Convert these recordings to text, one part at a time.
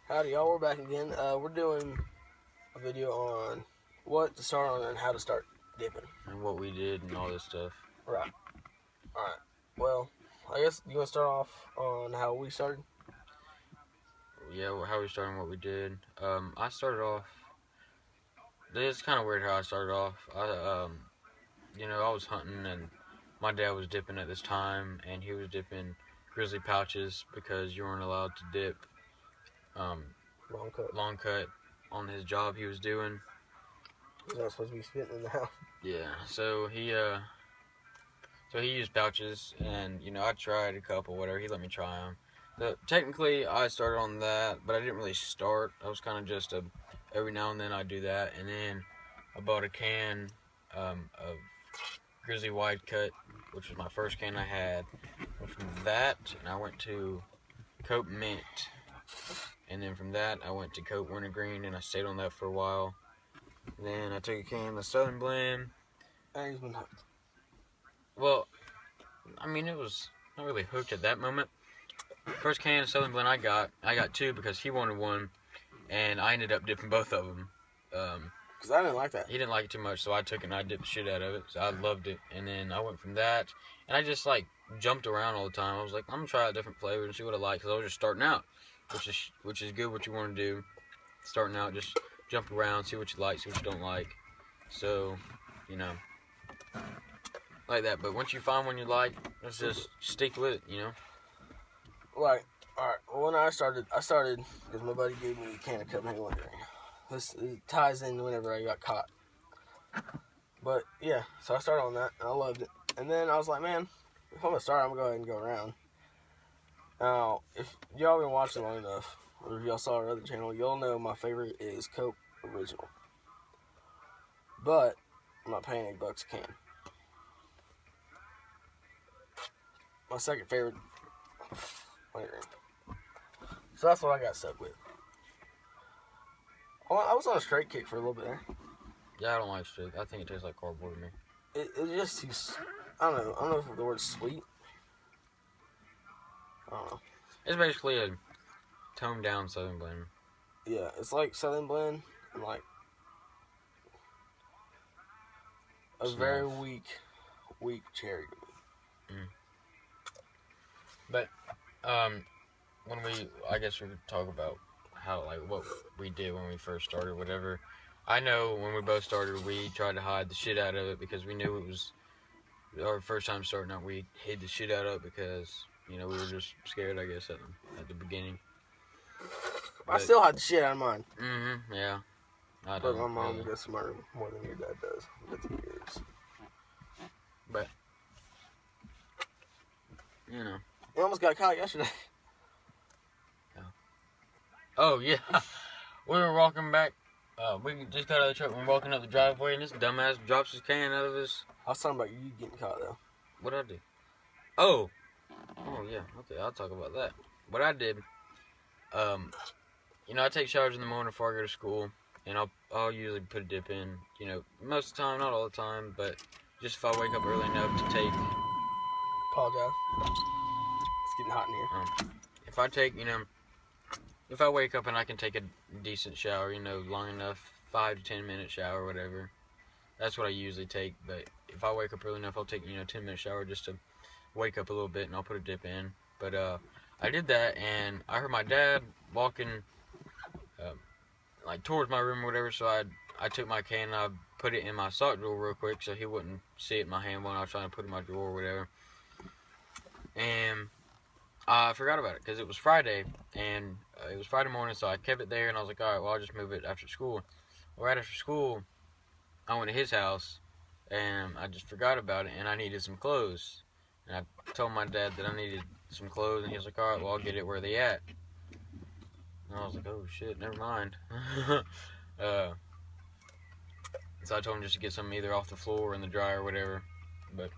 Howdy y'all, we're back again. We're doing a video on what to start on and how to start dipping. And what we did and all this stuff. Right. Alright. Well, I guess you want to start off on how we started? Yeah, how we started and what we did. I started off, it's kind of weird how I started off. I was hunting and my dad was dipping at this time and he was dipping grizzly pouches because you weren't allowed to dip long cut on his job he was doing. He's not supposed to be spitting in the house. Yeah, so he used pouches, and I tried a couple, whatever. He let me try them. Technically, I started on that, but I didn't really start. I was kind of just every now and then I do that, and then I bought a can of Grizzly Wide Cut, which was my first can I had. And from that, I went to Cope Mint, and then from that I went to Cope Wintergreen, and I stayed on that for a while. Then I took a can of Southern Blend. And he's been hooked. Well, I mean, it was not really hooked at that moment. First can of Southern Blend I got two because he wanted one, and I ended up dipping both of them. Because I didn't like that. He didn't like it too much, so I took it and I dipped the shit out of it. So I loved it, and then I went from that, and I just jumped around all the time. I was like, I'm gonna try a different flavor and see what I like, because I was just starting out, which is good. What you want to do, starting out, just jump around, see what you like, see what you don't like. So, like that. But once you find one you like, let's just stick with it, Right. Alright, well, when I started because my buddy gave me a can of Cope Wintergreen. This ties in whenever I got caught. But, yeah, so I started on that, and I loved it. And then I was like, man, if I'm going to start, I'm going to go ahead and go around. Now, if y'all been watching long enough, or if y'all saw our other channel, y'all know my favorite is Cope Original. But, I'm not paying $8 a can. My second favorite, Wintergreen. So that's what I got stuck with. I was on a straight kick for a little bit there. Yeah, I don't like straight. I think it tastes like cardboard to me. It's just too, I don't know if the word's sweet. I don't know. It's basically a toned down Southern Blend. Yeah, it's like Southern Blend and like a very weak cherry to me. But, I guess we could talk about how, what we did when we first started, whatever. I know when we both started, we tried to hide the shit out of it because we knew it was our first time starting out. We hid the shit out of it because, we were just scared, I guess, at the beginning. I still hide the shit out of mine. Yeah. But my mom gets smarter more than your dad does. With the years. But, You almost got caught yesterday. Oh, yeah. We were walking back. We just got out of the truck and we're walking up the driveway, and this dumbass drops his can out of his... I was talking about you getting caught, though. What'd I do? Oh, yeah. Okay, I'll talk about that. What I did, I take showers in the morning before I go to school, and I'll usually put a dip in, most of the time, not all the time, but just if I wake up early enough to take... Apologize. It's getting hot in here. If I wake up and I can take a decent shower, long enough, 5 to 10 minute shower, whatever, that's what I usually take. But if I wake up early enough, I'll take, 10 minute shower just to wake up a little bit, and I'll put a dip in. But I did that, and I heard my dad walking towards my room or whatever, so I took my can and I put it in my sock drawer real quick so he wouldn't see it in my hand when I was trying to put it in my drawer or whatever. And I forgot about it because it was Friday, and it was Friday morning, so I kept it there, and I was like, alright, well, I'll just move it after school. Well, right after school, I went to his house, and I just forgot about it, and I needed some clothes. And I told my dad that I needed some clothes, and he was like, alright, well, I'll get it where they at. And I was like, oh, shit, never mind. So I told him just to get some either off the floor or in the dryer or whatever, but...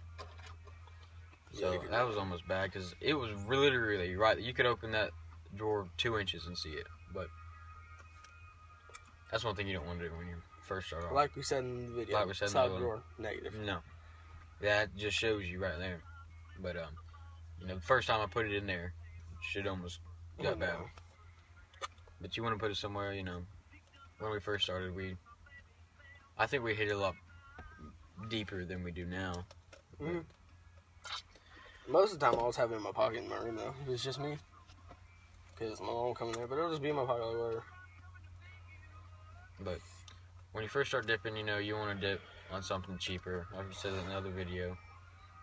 So that was almost bad because it was literally right. You could open that drawer 2 inches and see it, but that's one thing you don't want to do when you first start off. Like we said in the video, side drawer, negative. No, that just shows you right there. But the first time I put it in there, shit almost got bad. But you want to put it somewhere, when we first started, I think we hit it a lot deeper than we do now. Mm-hmm. Most of the time, I always have it in my pocket in my room, though. If it's just me. Because my mom won't come in there, but it'll just be in my pocket like whatever. But when you first start dipping, you want to dip on something cheaper. Like you said in another video.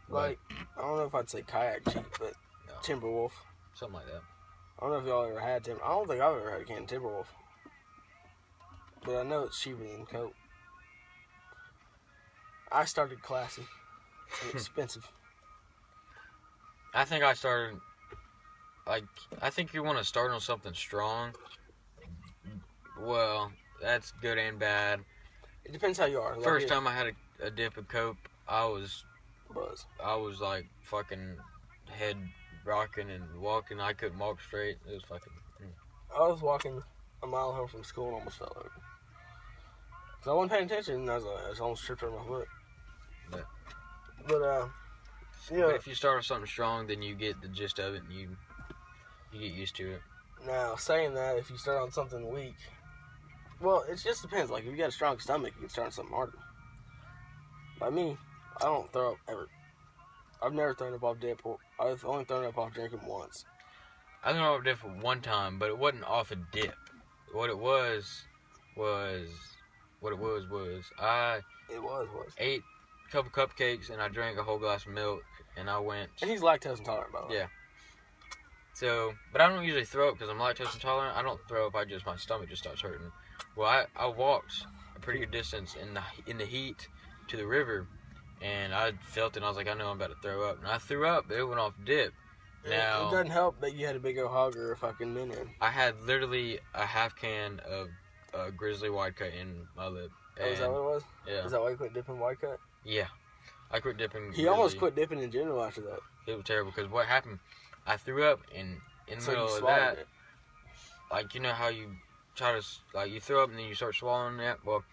Like, I don't know if I'd say kayak cheap, but No. Timberwolf. Something like that. I don't know if y'all ever had I don't think I've ever had a can of Timberwolf. But I know it's cheaper than Coke. I started classy. It's expensive. I think I started, I think you want to start on something strong. Well, that's good and bad. It depends how you are. First time I had a dip of Coke, I was like fucking head rocking and walking. I couldn't walk straight. It was fucking. I was walking a mile home from school and almost fell over. Because I wasn't paying attention and I was almost tripped over my foot. But But if you start with something strong, then you get the gist of it and you get used to it. Now, saying that, if you start on something weak, well, it just depends. Like, if you got a strong stomach, you can start on something harder. By me, I don't throw up ever. I've never thrown up off dip. I've only thrown up off drinking once. I threw up dip one time, but it wasn't off a dip. What it was I ate a couple cupcakes and I drank a whole glass of milk and I went. And he's lactose intolerant, by the way. Yeah. So, but I don't usually throw up because I'm lactose intolerant. I don't throw up. My stomach just starts hurting. Well, I walked a pretty good distance in the heat to the river, and I felt it. And I was like, I know I'm about to throw up, and I threw up. But it went off dip. Now it doesn't help that you had a big old hog or a fucking Min-In. I had literally a half can of Grizzly Wide Cut in my lip. Oh, is that what it was? Yeah. Is that why you quit dipping Wide Cut? Yeah. I quit dipping. He almost quit dipping in general after that. It was terrible because what happened, I threw up in the middle of that. It. Like, you know how you try to, like, you throw up and then you start swallowing that? Well,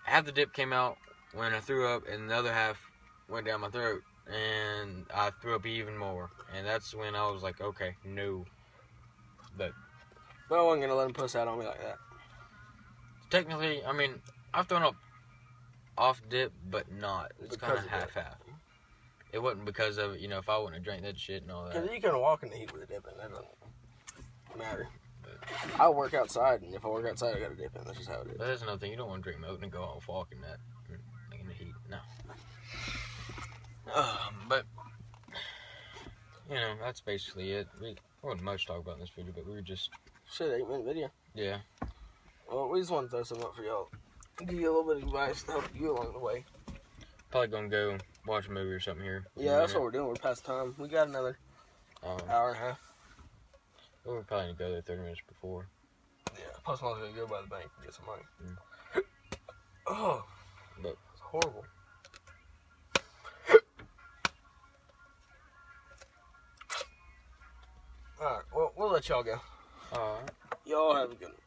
half the dip came out when I threw up and the other half went down my throat. And I threw up even more. And that's when I was like, okay, no. But I wasn't going to let him puss out on me like that. Technically, I mean, I've thrown up off dip, but not. It's kind of half-half. It wasn't because of it, if I wouldn't have drank that shit and all that. Because you can walk in the heat with a dip in. That doesn't matter. I work outside, and if I work outside, I got to dip in. That's just how it is. But that's another thing. You don't want to drink milk and go off walking that in the heat. No. But, that's basically it. We wouldn't much talk about in this video, but we were just... Shit, 8-minute video. Yeah. Well, we just want to throw something up for y'all. Give you a little bit of advice to help you along the way. Probably gonna go watch a movie or something here. Yeah, that's what we're doing. We're past time. We got another hour and a half. We're probably gonna go there 30 minutes before. Yeah, Post Malone's gonna go by the bank and get some money. Mm. Oh, but it's horrible. Alright, well, we'll let y'all go. Alright. Y'all have a good one.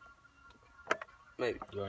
Maybe. You